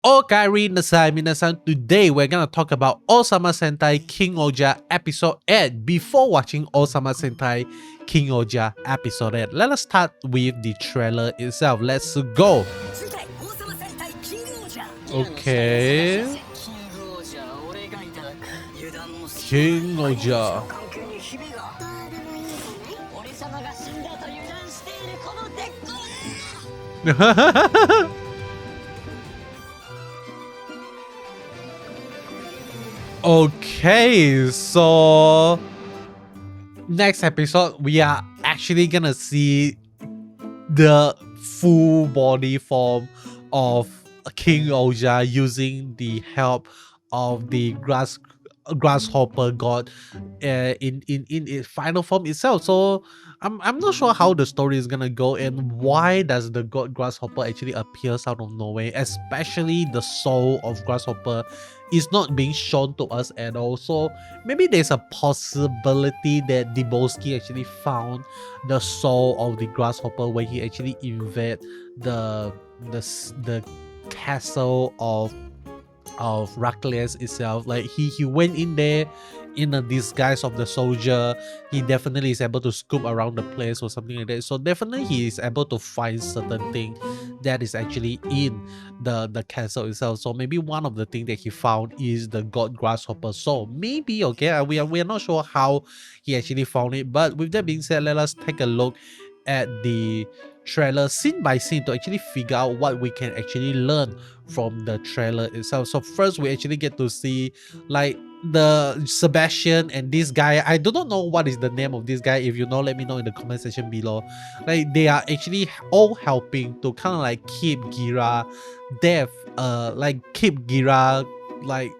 Okaeri nasai minasan. Today we're gonna talk about Ohsama Sentai King-Ohger episode 8. Before watching Ohsama Sentai King-Ohger episode 8, let us start with the trailer itself. Let's go. Okay. King-Ohger. Okay, so next episode we are actually gonna see the full body form of King-Ohger using the help of the grasshopper god in its final form itself. So I'm not sure how the story is gonna go and why does the god grasshopper actually appears out of nowhere, especially the soul of grasshopper is not being shown to us at all. So maybe there's a possibility that Debowski actually found the soul of the grasshopper when he actually invaded the castle of Rakles itself. Like he went in there in a disguise of the soldier. He definitely is able to scoop around the place or something like that. So definitely he is able to find certain thing that is actually in the castle itself. So maybe one of the thing that he found is the god grasshopper. So maybe okay, we are not sure how he actually found it. But with that being said, let us take a look at the trailer scene by scene to actually figure out what we can actually learn from the trailer itself. So first we actually get to see like the Sebastian and this guy. I do not know what is the name of this guy. If you know, let me know in the comment section below. Like they are actually all helping to kind of like keep Gira deaf, like keep Gira like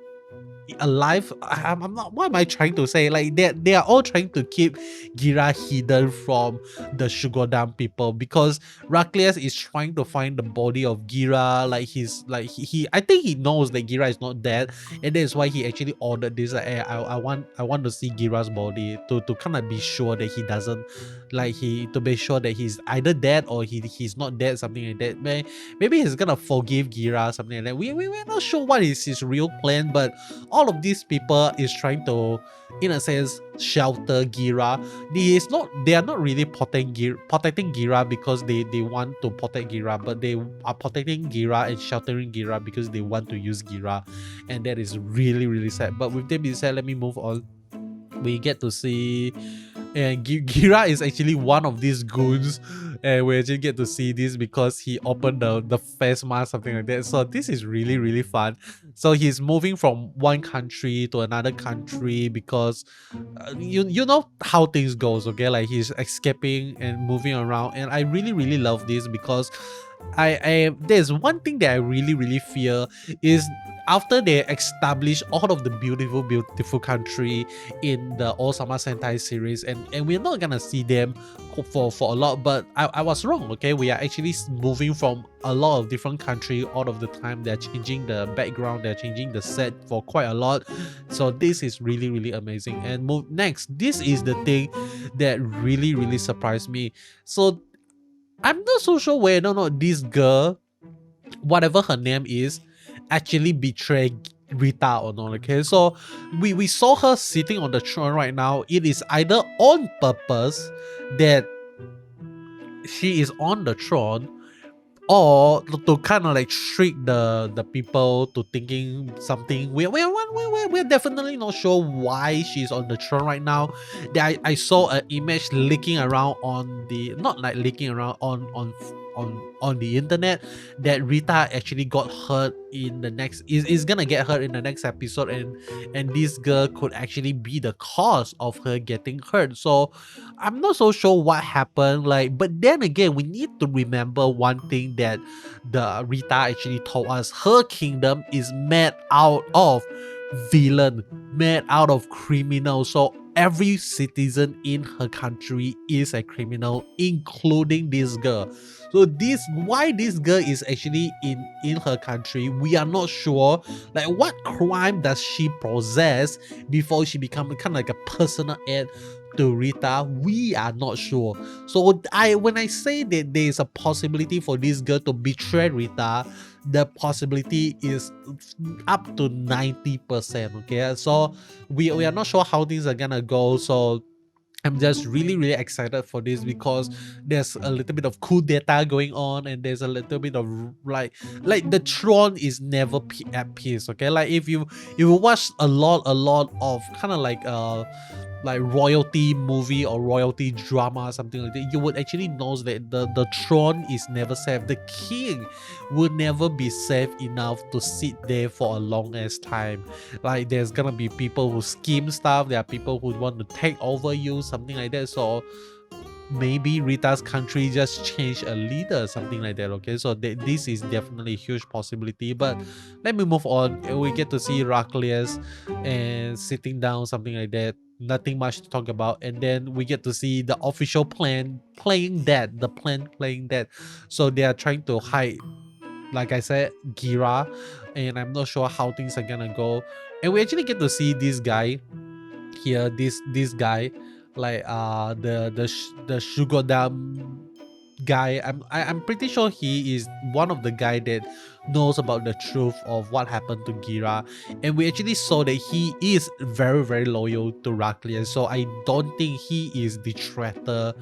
alive. I'm not, what am I trying to say? Like they are all trying to keep Gira hidden from the Shugodam people because Rakles is trying to find the body of Gira. Like he's like he I think he knows that Gira is not dead, and that's why he actually ordered this. Like, hey, I want to see Gira's body to kind of be sure that he doesn't like to be sure that he's either dead or he's not dead, something like that. Maybe he's gonna forgive Gira, something like that. We're not sure what is his real plan, but all of these people is trying to, in a sense, shelter Gira. They are not really protecting Gira because they want to protect Gira, but they are protecting Gira and sheltering Gira because they want to use Gira, and that is really sad. But with that being said, let me move on. We get to see, and Gira is actually one of these goons, and we actually get to see this because he opened the face mask, something like that. So this is really fun. So he's moving from one country to another country because you know how things goes, okay? Like he's escaping and moving around, and I really love this because I there's one thing that I really fear is after they establish all of the beautiful country in the Ohsama Sentai series, and we're not gonna see them for a lot, but I was wrong, okay? We are actually moving from a lot of different country all of the time. They're changing the background, they're changing the set for quite a lot. So this is really amazing. And next, this is the thing that really surprised me. So I'm not so sure whether or not this girl, whatever her name is, actually betrayed Rita or not, okay? So we saw her sitting on the throne right now. It is either on purpose that she is on the throne, or to kind of like trick the people to thinking something. We're definitely not sure why she's on the throne right now. I saw an image leaking around on the, not like leaking around on the internet, that Rita actually got hurt in the next is gonna get hurt in the next episode, and this girl could actually be the cause of her getting hurt. So I'm not so sure what happened, like, but then again, we need to remember one thing that the Rita actually told us. Her kingdom is made out of villain, made out of criminals. So every citizen in her country is a criminal, including this girl. So why this girl is actually in her country, we are not sure. Like, what crime does she possess before she become kind of like a personal aid to Rita? We are not sure. So when I say that there is a possibility for this girl to betray Rita, the possibility is up to 90%. Okay, so we are not sure how things are gonna go. So I'm just really excited for this because there's a little bit of coup d'etat going on, and there's a little bit of like the throne is never at peace. Okay, like if you watch a lot of kind of like royalty movie or royalty drama, something like that, you would actually know that the throne is never safe. The king will never be safe enough to sit there for a long ass time. Like there's gonna be people who scheme stuff, there are people who want to take over you, something like that. So maybe Rita's country just changed a leader, something like that. Okay, so this is definitely a huge possibility. But let me move on. We get to see Heraclius and sitting down, something like that. Nothing much to talk about. And then we get to see the official plan playing dead. The plan playing dead. So they are trying to hide, like I said, Gira, and I'm not sure how things are gonna go. And we actually get to see this guy here, this guy, like the Shugodam guy. I'm pretty sure he is one of the guy that knows about the truth of what happened to Gira, and we actually saw that he is very loyal to Heraclius. So I don't think he is the traitor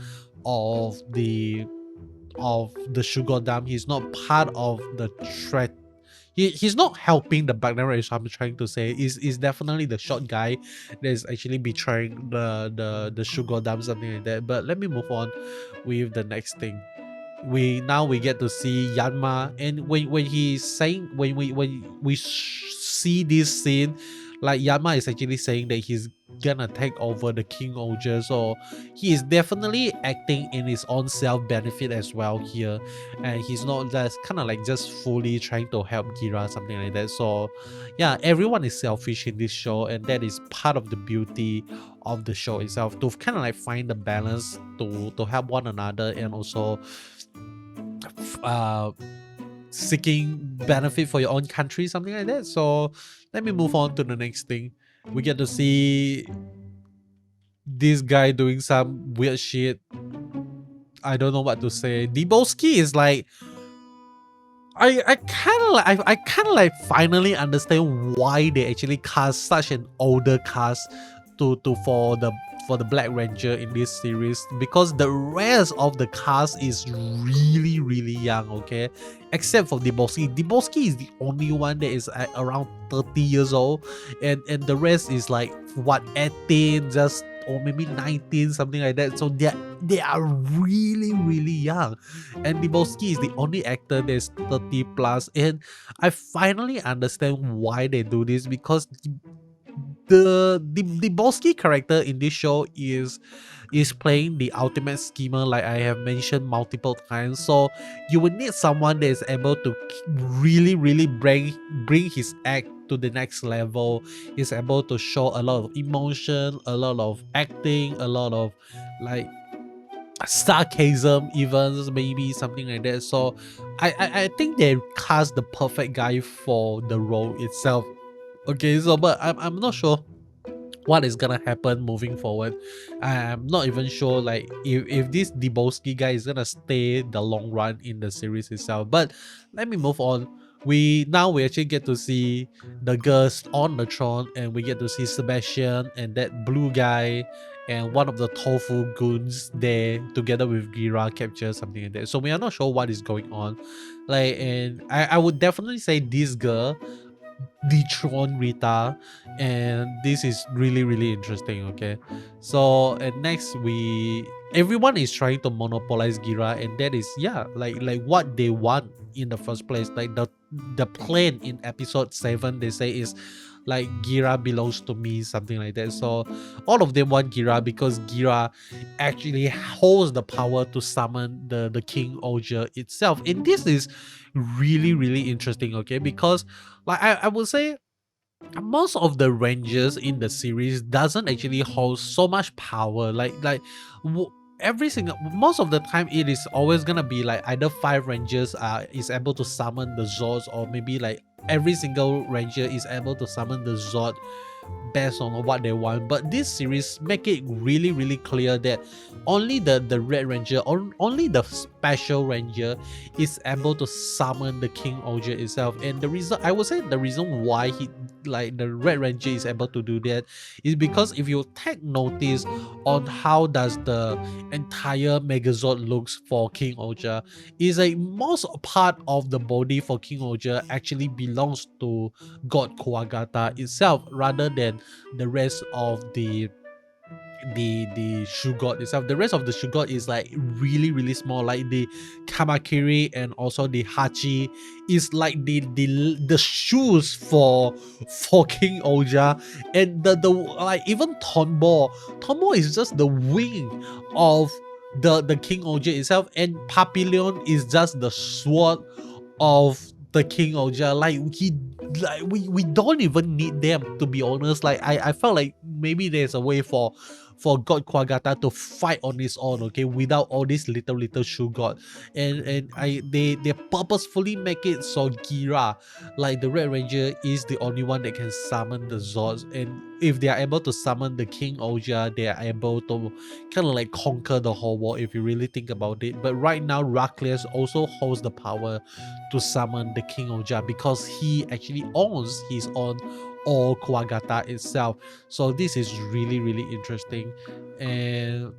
of the Shugodam. He's not part of the threat. He's not helping the Bugnarak, so I'm trying to say. Is definitely the short guy that is actually betraying the Shugodam, something like that. But let me move on with the next thing. We get to see Yanma, and when he's saying, when we see this scene, like Yanma is actually saying that he's gonna take over the King-Ohger. So he is definitely acting in his own self-benefit as well here, and he's not just kind of like just fully trying to help Gira, something like that. So yeah, everyone is selfish in this show, and that is part of the beauty of the show itself, to kind of like find the balance to help one another, and also seeking benefit for your own country, something like that. So let me move on to the next thing. We get to see this guy doing some weird shit. I don't know what to say. Deboski is like, I kind of like finally understand why they actually cast such an older cast for the Black Ranger in this series, because the rest of the cast is really young, okay, except for Deboski. Deboski is the only one that is around 30 years old, and the rest is like what, 18, just, or maybe 19, something like that. So they are really young, and Deboski is the only actor that's 30 plus, and I finally understand why they do this, because the Bosky character in this show is playing the ultimate schemer, like I have mentioned multiple times. So you would need someone that is able to really bring his act to the next level. He's able to show a lot of emotion, a lot of acting, a lot of like sarcasm, even maybe something like that. So I think they cast the perfect guy for the role itself. Okay, so but I'm not sure what is gonna happen moving forward. I'm not even sure like if this Deboski guy is gonna stay the long run in the series itself. But let me move on. We actually get to see the girls on the throne, and we get to see Sebastian and that blue guy and one of the tofu goons there together with Gira capture, something like that. So we are not sure what is going on. Like, and I would definitely say this girl dethroned Rita, and this is really interesting. Okay, so and next everyone is trying to monopolize Gira, and that is, yeah, like what they want in the first place. Like the plan in episode 7, they say is like Gira belongs to me, something like that. So all of them want Gira because Gira actually holds the power to summon the King-Ohger itself, and this is really interesting. Okay, because like I would say most of the rangers in the series doesn't actually hold so much power. Every single, most of the time it is always gonna be like either 5 rangers is able to summon the Zords, or maybe like every single ranger is able to summon the Zord based on what they want. But this series make it really clear that only the Red Ranger, only the Special Ranger is able to summon the King-Ohger itself. And the reason, I would say the reason why the Red Ranger is able to do that is because if you take notice on how does the entire Megazord looks for King-Ohger, is like most part of the body for King-Ohger actually belongs to God Kuwagata itself, rather than the rest of the Shugod itself. The rest of the Shugod is like really small, like the Kamakiri and also the Hachi is like the shoes for King-Ohger. And the like even Tonbo is just the wing of the King-Ohger itself, and Papillon is just the sword of the King-Ohger. We don't even need them, to be honest. Like I felt like maybe there's a way for God Kuwagata to fight on his own, okay, without all these little shoe god. And they purposefully make it so Gira, like the Red Ranger, is the only one that can summon the Zords. And if they are able to summon the King-Ohger, they are able to kind of like conquer the whole world, if you really think about it. But right now, Rakles also holds the power to summon the King-Ohger because he actually owns his own or Kuwagata itself. So this is really interesting. And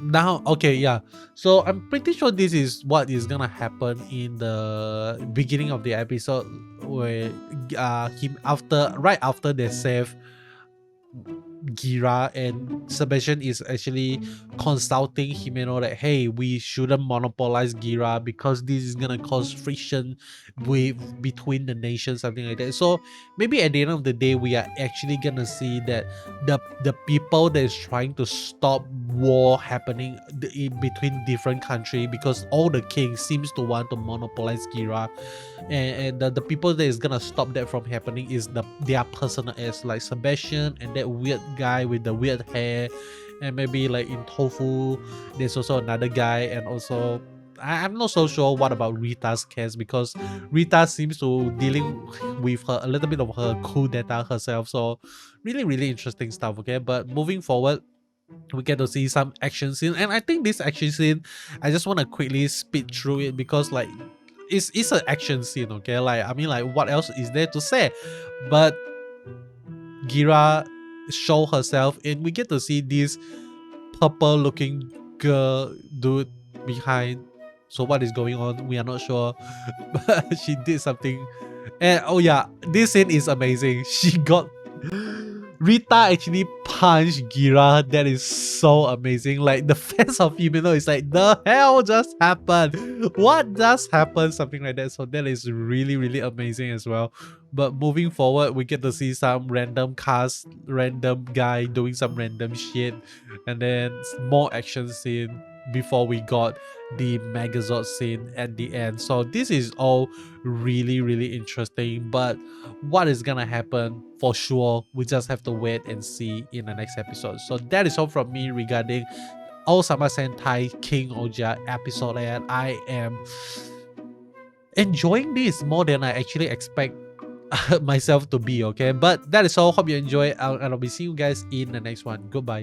now, okay, yeah, so I'm pretty sure this is what is gonna happen in the beginning of the episode, where right after they save Gira, and Sebastian is actually consulting Himeno that, hey, we shouldn't monopolize Gira because this is gonna cause friction between the nations, something like that. So maybe at the end of the day, we are actually gonna see that the people that is trying to stop war happening between different countries, because all the kings seems to want to monopolize Gira, and the people that is gonna stop that from happening is their personal heirs, like Sebastian and that weird guy with the weird hair, and maybe like in Tofu there's also another guy. And also I'm not so sure what about Rita's case, because Rita seems to dealing with a little bit of her coup d'etat herself. So really interesting stuff, okay. But moving forward, we get to see some action scene, and I think this action scene, I just want to quickly speed through it because like it's an action scene, okay. Like I mean, like what else is there to say? But Gira show herself, and we get to see this purple looking girl dude behind. So what is going on, we are not sure. But she did something. And oh yeah, this scene is amazing. She got Rita actually punched Gira. That is so amazing. Like the face of Himeno is like, the hell just happened? What just happened? Something like that. So that is really amazing as well. But moving forward, we get to see some random cast, random guy doing some random shit, and then more action scene before we got the Megazord scene at the end. So this is all really interesting, but what is gonna happen for sure, we just have to wait and see in the next episode. So that is all from me regarding Ohsama Sentai King-Ohger episode, and I am enjoying this more than I actually expect myself to be, okay. But that is all. Hope you enjoy, and I'll be seeing you guys in the next one. Goodbye.